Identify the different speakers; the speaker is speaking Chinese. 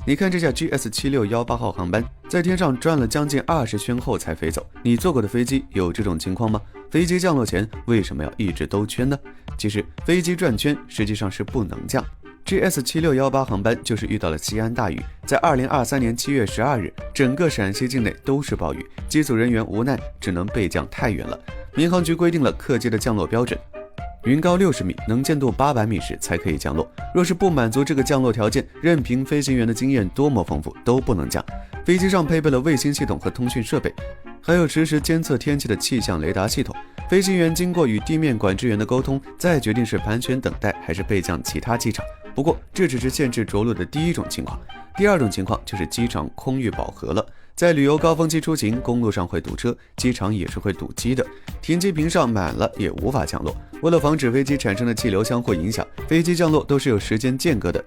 Speaker 1: 你看这架 GS7618号航班在天上转了将近20圈后才飞走，你坐过的飞机有这种情况吗？飞机降落前为什么要一直兜圈呢？其实飞机转圈实际上是不能降。GS7618航班就是遇到了西安大雨，在2023年7月12日，整个陕西境内都是暴雨，机组人员无奈只能备降太原了。民航局规定了客机的降落标准，云高60米，能见度800米时才可以降落。若是不满足这个降落条件，任凭飞行员的经验多么丰富都不能降。飞机上配备了卫星系统和通讯设备，还有实时监测天气的气象雷达系统。飞行员经过与地面管制员的沟通，再决定是盘旋等待还是备降其他机场。不过这只是限制着陆的第一种情况，第二种情况就是机场空域饱和了。在旅游高峰期出行，公路上会堵车，机场也是会堵机的，停机坪上满了也无法降落。为了防止飞机产生的气流相互影响，飞机降落都是有时间间隔的。